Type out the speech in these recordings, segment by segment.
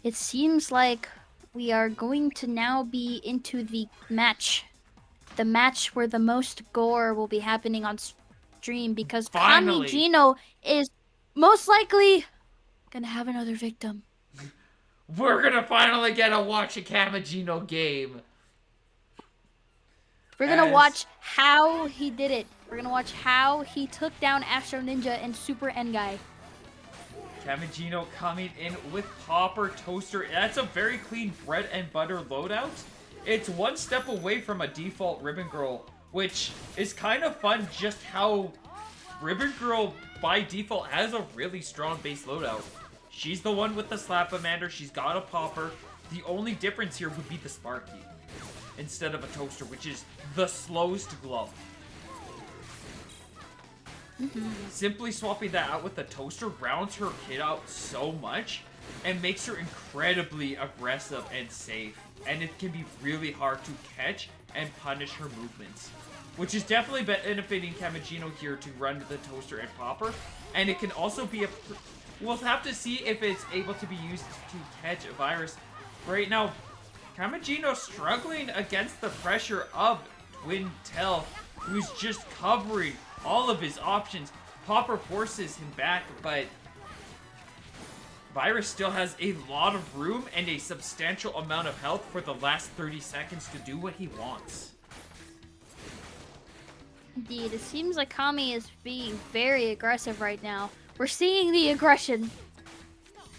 It seems like we are going to now be into the match. The match where the most gore will be happening on stream because Finally, Kamigeno is most likely gonna have another victim. we're gonna finally get to watch a Kamigeno game. We're gonna As watch how he did it. We're gonna watch how he took down Astro Ninja and Super N Guy. Kamigeno coming in with Popper Toaster. That's a very clean bread and butter loadout. It's one step away from a default Ribbon Girl, which is kind of fun just how Ribbon Girl by default has a really strong base loadout. She's the one with the Slap-O-Mander, she's got a Popper. The only difference here would be the Sparky instead of a Toaster, which is the slowest glove. Simply swapping that out with the Toaster rounds her kit out so much and makes her incredibly aggressive and safe. And it can be really hard to catch and punish her movements, which is definitely benefiting Kamigeno here to run the Toaster and Popper. And it can also be we'll have to see if it's able to be used to catch a Virxz. Right now, Kamigeno struggling against the pressure of Twin Tail, who's just covering all of his options. Popper forces him back, but Virxz still has a lot of room and a substantial amount of health for the last 30 seconds to do what he wants. Indeed, it seems like Kami is being very aggressive right now. We're seeing the aggression.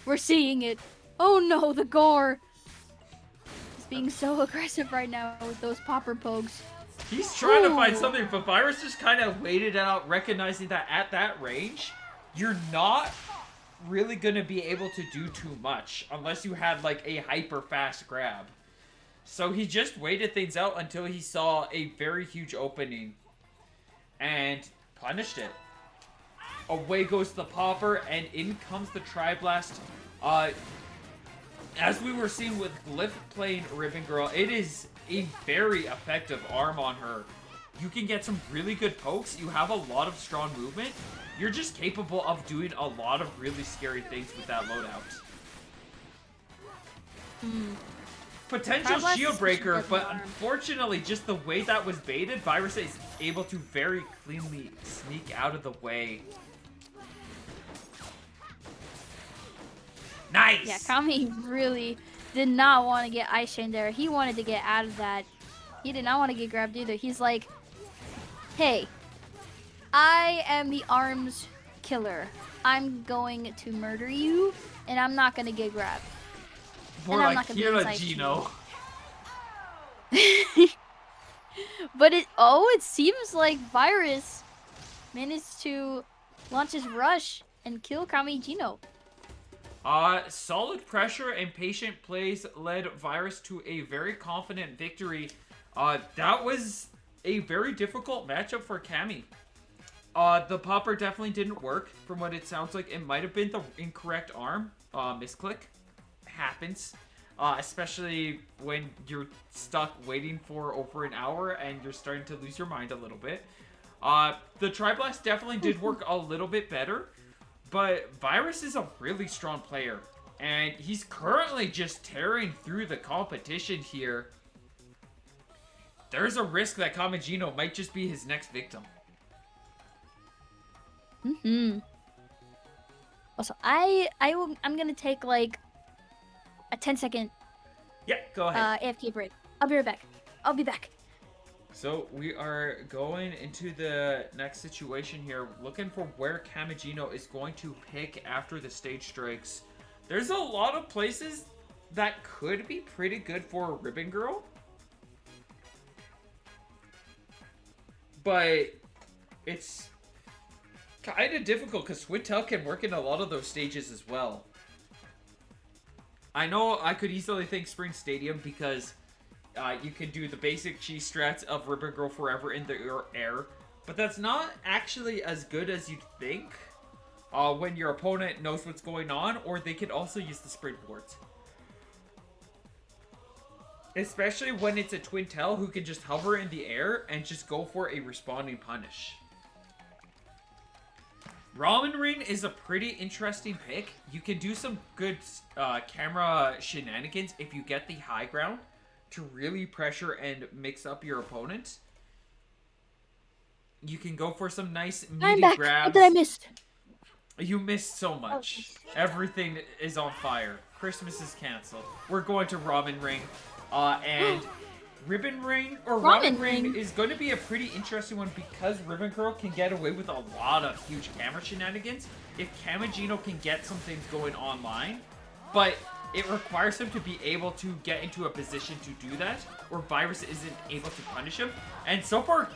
We're seeing it. Oh no, the gore. He's being so aggressive right now with those popper pokes. He's trying to find something, but Virxz just kind of waited out, recognizing that at that range, you're not really going to be able to do too much unless you had like a hyper fast grab. So he just waited things out until he saw a very huge opening and punished it. Away goes the Popper, and in comes the Tri-Blast. As we were seeing with Glyph playing Ribbon Girl, it is a very effective arm on her. You can get some really good pokes. You have a lot of strong movement. You're just capable of doing a lot of really scary things with that loadout. Potential shield breaker, but unfortunately, just the way that was baited, Virxz is able to very cleanly sneak out of the way. Nice! Yeah, Kami really did not want to get Ice Chain there. He wanted to get out of that. He did not want to get grabbed either. He's like, hey, I am the arms killer. I'm going to murder you, and I'm not going to get grabbed. More and like Kamigeno. But it seems like Virxz managed to launch his rush and kill Kamigeno. Solid pressure and patient plays led Virxz to a very confident victory. That was a very difficult matchup for Kami. The Popper definitely didn't work. From what it sounds like, it might have been the incorrect arm. Misclick. Happens. Especially when you're stuck waiting for over an hour and you're starting to lose your mind a little bit. The Tri-Blast definitely did work a little bit better. But Virxz is a really strong player, and he's currently just tearing through the competition here. There's a risk that Kamigeno might just be his next victim. Also, I'm gonna take like a 10-second Yeah, go ahead. AFK break. I'll be right back. I'll be back. So we are going into the next situation here, looking for where Kamigeno is going to pick after the stage strikes. There's a lot of places that could be pretty good for a Ribbon Girl. But it's kind of difficult because Swintel can work in a lot of those stages as well. I know I could easily think Spring Stadium because you can do the basic cheese strats of Ribbon Girl Forever in the air, but that's not actually as good as you'd think when your opponent knows what's going on, or they can also use the springboards. Especially when it's a Twin Tail who can just hover in the air and just go for a responding punish. Ramen Ring is a pretty interesting pick. You can do some good camera shenanigans if you get the high ground to really pressure and mix up your opponent. You can go for some nice I'm meaty back. grabs. What did I miss? You missed so much. Everything is on fire. Christmas is canceled. We're going to Ramen Ring. And Ribbon Ring, or Ramen Ring, is going to be a pretty interesting one because Ribbon Girl can get away with a lot of huge camera shenanigans if Kamigeno can get some things going online. But it requires him to be able to get into a position to do that, or Virxz isn't able to punish him. And so far,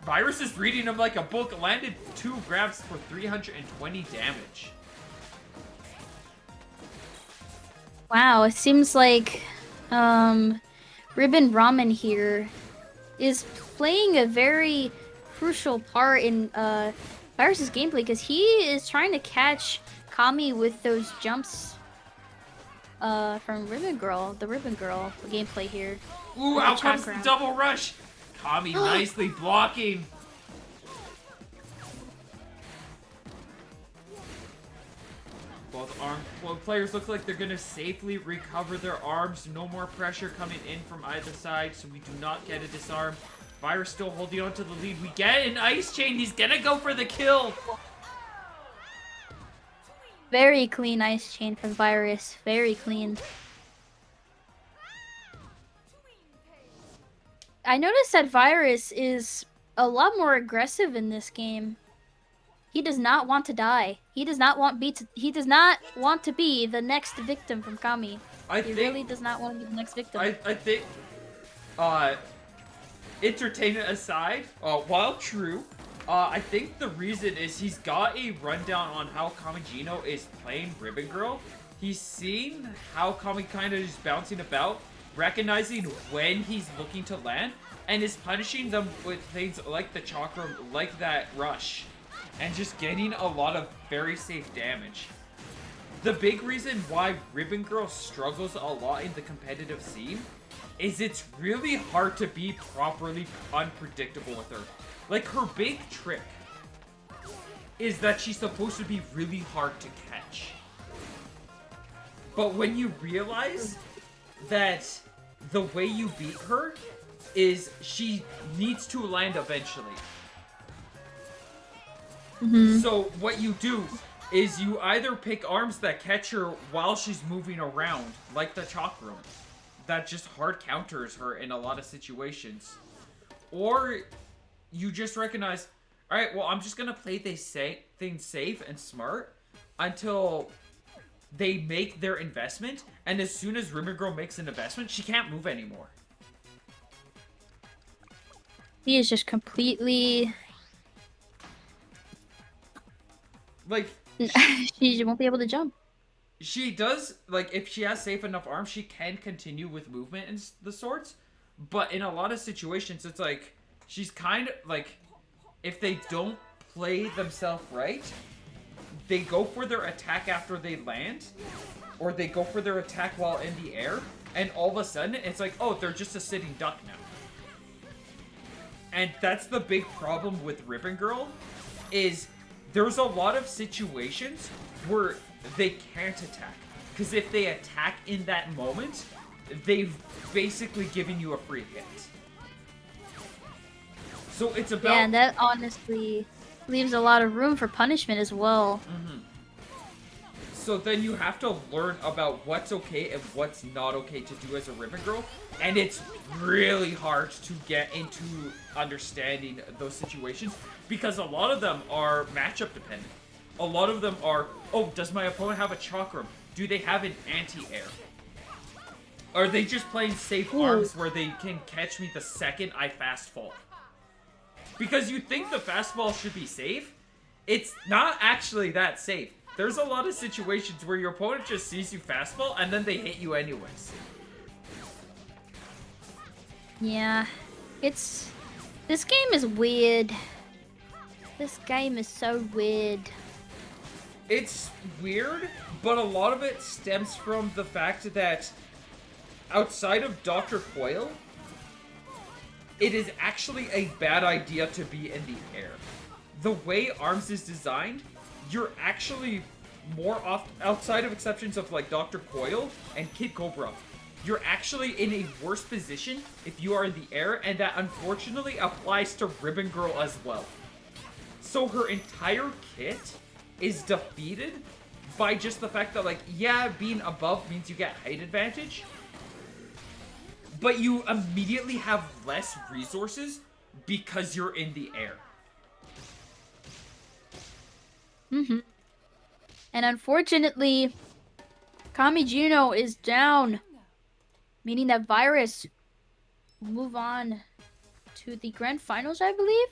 Virxz is reading him like a book, landed 2 grabs for 320 damage. Wow, it seems like Ribbon Ramen here is playing a very crucial part in Virxz's gameplay because he is trying to catch Kami with those jumps from Ribbon Girl, the Ribbon Girl gameplay here. Ooh, out comes the double rush! Kami nicely blocking. Both players look like they're going to safely recover their arms. No more pressure coming in from either side, so we do not get a disarm. Virxz still holding on to the lead. We get an ice chain. He's going to go for the kill. Very clean ice chain from Virxz. Very clean. I noticed that Virxz is a lot more aggressive in this game. He does not want to die. He does not want to be the next victim from Kami. He really does not want to be the next victim. I think, entertainment aside, while true, I think the reason is he's got a rundown on how Kamigeno is playing Ribbon Girl. He's seen how Kami kind of is bouncing about, recognizing when he's looking to land, and is punishing them with things like the chakra, like that rush, and just getting a lot of very safe damage. The big reason why Ribbon Girl struggles a lot in the competitive scene is it's really hard to be properly unpredictable with her. Like, her big trick is that she's supposed to be really hard to catch. But when you realize that the way you beat her is she needs to land eventually. So what you do is you either pick arms that catch her while she's moving around, like the chakra, that just hard counters her in a lot of situations. Or you just recognize, alright, well, I'm just going to play things safe and smart until they make their investment, and as soon as Ribbon Girl makes an investment, she can't move anymore. He is just completely... Like... she won't be able to jump. She does, like, if she has safe enough arms, she can continue with movement and the sorts, but in a lot of situations, it's like, she's kind of, like, if they don't play themselves right, they go for their attack after they land, or they go for their attack while in the air, and all of a sudden, it's like, oh, they're just a sitting duck now. And that's the big problem with Ribbon Girl, is there's a lot of situations where they can't attack. Because if they attack in that moment, they've basically given you a free hit. So it's about... Yeah, and that honestly leaves a lot of room for punishment as well. So then you have to learn about what's okay and what's not okay to do as a Ribbon Girl. And it's really hard to get into understanding those situations because a lot of them are matchup dependent. A lot of them are, oh, does my opponent have a chakram? Do they have an anti-air? Are they just playing safe arms where they can catch me the second I fast fall? Because you think the fastball should be safe, it's not actually that safe. There's a lot of situations where your opponent just sees you fastball and then they hit you anyways. Yeah, this game is weird. This game is so weird. It's weird, but a lot of it stems from the fact that outside of Dr. Coil, it is actually a bad idea to be in the air. The way ARMS is designed, you're actually more off outside of exceptions of like Dr. Coil and Kid Cobra. You're actually in a worse position if you are in the air, and that unfortunately applies to Ribbon Girl as well. So her entire kit is defeated by just the fact that, like, yeah, being above means you get height advantage, but you immediately have less resources because you're in the air. Mm-hmm. And unfortunately, Kamigeno is down, meaning that Virxz will move on to the grand finals, I believe.